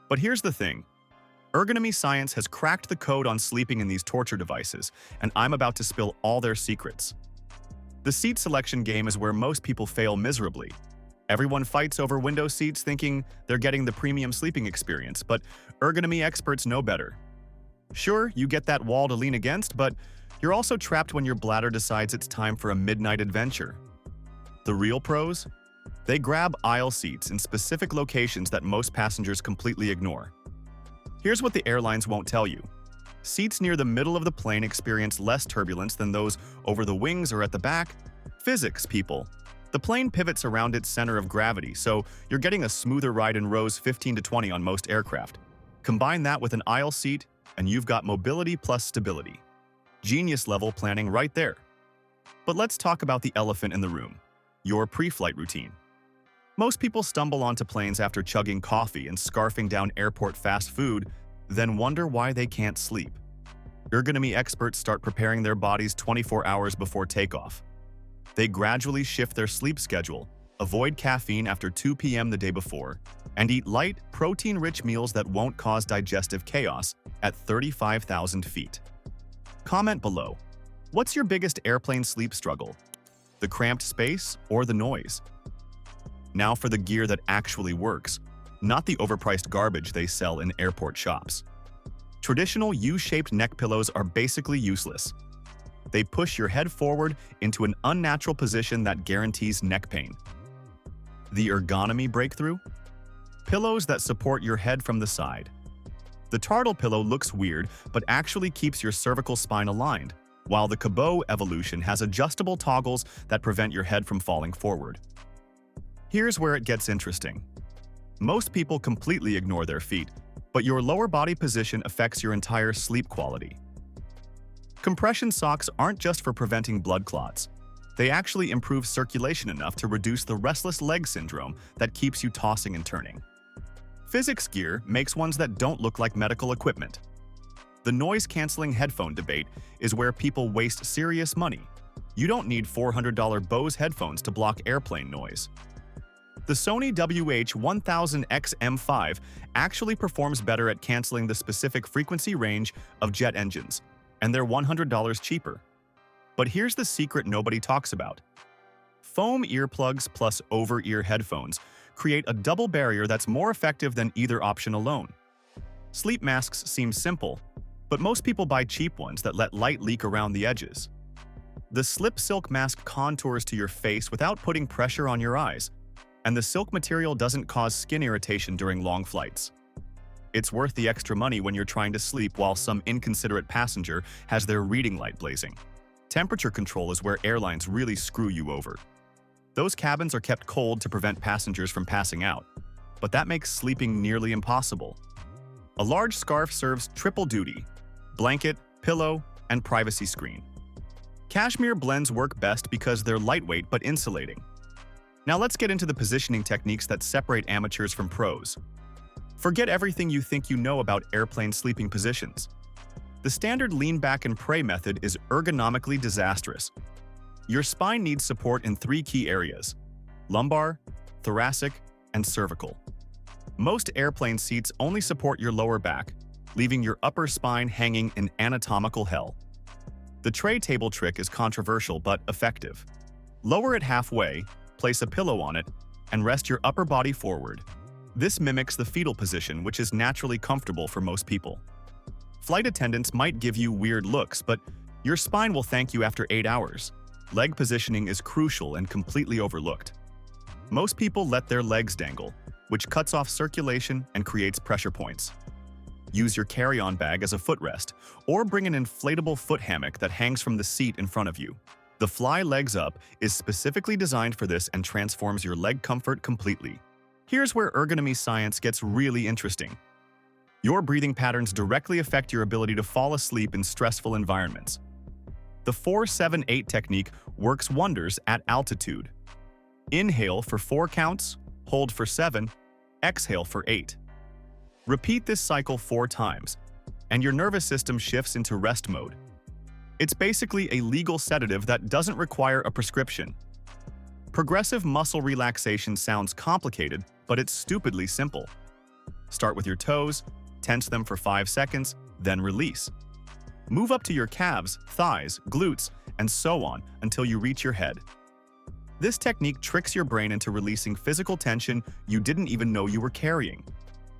But here's the thing. Ergonomy science has cracked the code on sleeping in these torture devices, and I'm about to spill all their secrets. The seat selection game is where most people fail miserably. Everyone fights over window seats thinking they're getting the premium sleeping experience, but ergonomy experts know better. Sure, you get that wall to lean against, but you're also trapped when your bladder decides it's time for a midnight adventure. The real pros? They grab aisle seats in specific locations that most passengers completely ignore. Here's what the airlines won't tell you. Seats near the middle of the plane experience less turbulence than those over the wings or at the back. Physics, people. The plane pivots around its center of gravity, so you're getting a smoother ride in rows 15 to 20 on most aircraft. Combine that with an aisle seat, and you've got mobility plus stability. Genius-level planning right there. But let's talk about the elephant in the room, your pre-flight routine. Most people stumble onto planes after chugging coffee and scarfing down airport fast food, then wonder why they can't sleep. Ergonomy experts start preparing their bodies 24 hours before takeoff. They gradually shift their sleep schedule, avoid caffeine after 2 p.m. the day before, and eat light, protein-rich meals that won't cause digestive chaos at 35,000 feet. Comment below. What's your biggest airplane sleep struggle? The cramped space or the noise? Now for the gear that actually works, not the overpriced garbage they sell in airport shops. Traditional U-shaped neck pillows are basically useless. They push your head forward into an unnatural position that guarantees neck pain. The ergonomy breakthrough? Pillows that support your head from the side. The turtle pillow looks weird, but actually keeps your cervical spine aligned, while the 𝐾𝐽 evolution has adjustable toggles that prevent your head from falling forward. Here's where it gets interesting. Most people completely ignore their feet, but your lower body position affects your entire sleep quality. Compression socks aren't just for preventing blood clots. They actually improve circulation enough to reduce the restless leg syndrome that keeps you tossing and turning. Physics gear makes ones that don't look like medical equipment. The noise-canceling headphone debate is where people waste serious money. You don't need $400 Bose headphones to block airplane noise. The Sony WH-1000X M5 actually performs better at canceling the specific frequency range of jet engines, and they're $100 cheaper. But here's the secret nobody talks about. Foam earplugs plus over-ear headphones create a double barrier that's more effective than either option alone. Sleep masks seem simple, but most people buy cheap ones that let light leak around the edges. The slip silk mask contours to your face without putting pressure on your eyes, and the silk material doesn't cause skin irritation during long flights. It's worth the extra money when you're trying to sleep while some inconsiderate passenger has their reading light blazing. Temperature control is where airlines really screw you over. Those cabins are kept cold to prevent passengers from passing out, but that makes sleeping nearly impossible. A large scarf serves triple duty: blanket, pillow, and privacy screen. Cashmere blends work best because they're lightweight but insulating. Now let's get into the positioning techniques that separate amateurs from pros. Forget everything you think you know about airplane sleeping positions. The standard lean back and pray method is ergonomically disastrous. Your spine needs support in 3 key areas: lumbar, thoracic, and cervical. Most airplane seats only support your lower back, leaving your upper spine hanging in anatomical hell. The tray table trick is controversial but effective. Lower it halfway, place a pillow on it, and rest your upper body forward. This mimics the fetal position, which is naturally comfortable for most people. Flight attendants might give you weird looks, but your spine will thank you after 8 hours. Leg positioning is crucial and completely overlooked. Most people let their legs dangle, which cuts off circulation and creates pressure points. Use your carry-on bag as a footrest, or bring an inflatable foot hammock that hangs from the seat in front of you. The Fly Legs Up is specifically designed for this and transforms your leg comfort completely. Here's where ergonomy science gets really interesting. Your breathing patterns directly affect your ability to fall asleep in stressful environments. The 4-7-8 technique works wonders at altitude. Inhale for 4 counts, hold for 7, exhale for 8. Repeat this cycle 4 times, and your nervous system shifts into rest mode. It's basically a legal sedative that doesn't require a prescription. Progressive muscle relaxation sounds complicated, but it's stupidly simple. Start with your toes, tense them for 5 seconds, then release. Move up to your calves, thighs, glutes, and so on until you reach your head. This technique tricks your brain into releasing physical tension you didn't even know you were carrying.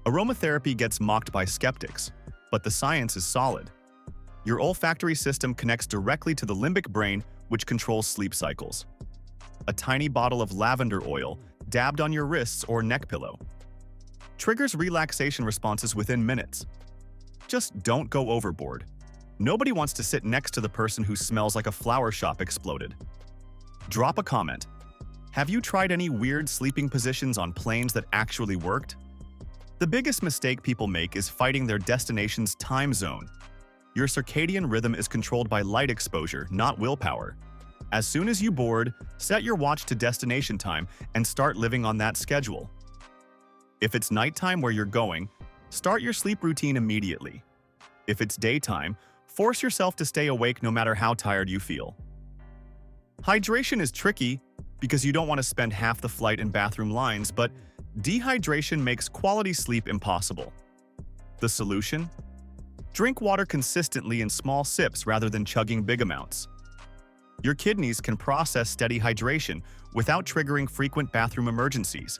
Aromatherapy gets mocked by skeptics, but the science is solid. Your olfactory system connects directly to the limbic brain, which controls sleep cycles. A tiny bottle of lavender oil, dabbed on your wrists or neck pillow, triggers relaxation responses within minutes. Just don't go overboard. Nobody wants to sit next to the person who smells like a flower shop exploded. Drop a comment. Have you tried any weird sleeping positions on planes that actually worked? The biggest mistake people make is fighting their destination's time zone. Your circadian rhythm is controlled by light exposure, not willpower. As soon as you board, set your watch to destination time and start living on that schedule. If it's nighttime where you're going, start your sleep routine immediately. If it's daytime, force yourself to stay awake no matter how tired you feel. Hydration is tricky because you don't want to spend half the flight in bathroom lines, but dehydration makes quality sleep impossible. The solution? Drink water consistently in small sips rather than chugging big amounts. Your kidneys can process steady hydration without triggering frequent bathroom emergencies.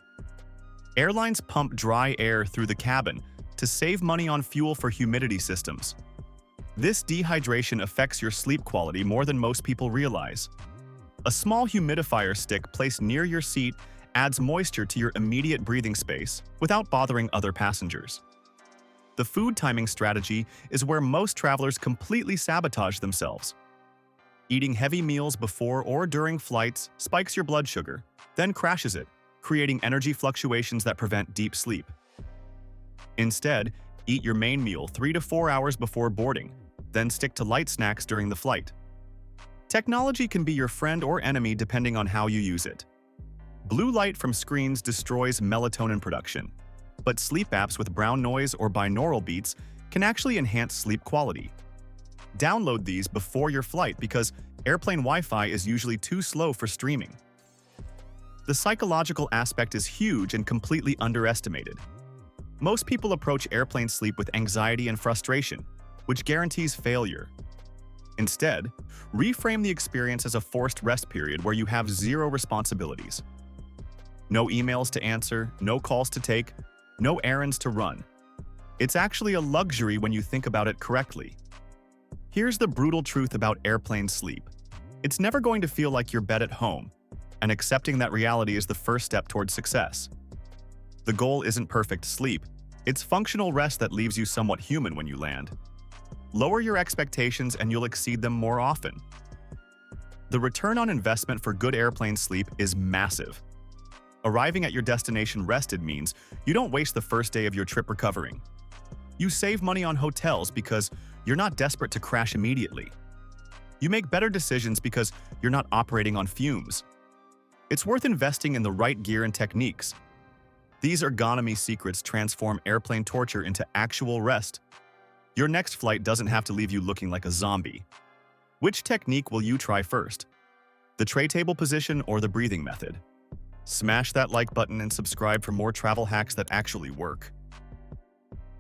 Airlines pump dry air through the cabin to save money on fuel for humidity systems. This dehydration affects your sleep quality more than most people realize. A small humidifier stick placed near your seat adds moisture to your immediate breathing space without bothering other passengers. The food timing strategy is where most travelers completely sabotage themselves. Eating heavy meals before or during flights spikes your blood sugar, then crashes it, creating energy fluctuations that prevent deep sleep. Instead, eat your main meal 3 to 4 hours before boarding, then stick to light snacks during the flight. Technology can be your friend or enemy depending on how you use it. Blue light from screens destroys melatonin production, but sleep apps with brown noise or binaural beats can actually enhance sleep quality. Download these before your flight because airplane Wi-Fi is usually too slow for streaming. The psychological aspect is huge and completely underestimated. Most people approach airplane sleep with anxiety and frustration, which guarantees failure. Instead, reframe the experience as a forced rest period where you have zero responsibilities. No emails to answer, no calls to take, no errands to run. It's actually a luxury when you think about it correctly. Here's the brutal truth about airplane sleep. It's never going to feel like your bed at home, and accepting that reality is the first step towards success. The goal isn't perfect sleep, it's functional rest that leaves you somewhat human when you land. Lower your expectations and you'll exceed them more often. The return on investment for good airplane sleep is massive. Arriving at your destination rested means you don't waste the first day of your trip recovering. You save money on hotels because you're not desperate to crash immediately. You make better decisions because you're not operating on fumes. It's worth investing in the right gear and techniques. These ergonomy secrets transform airplane torture into actual rest. Your next flight doesn't have to leave you looking like a zombie. Which technique will you try first? The tray table position or the breathing method? Smash that like button and subscribe for more travel hacks that actually work.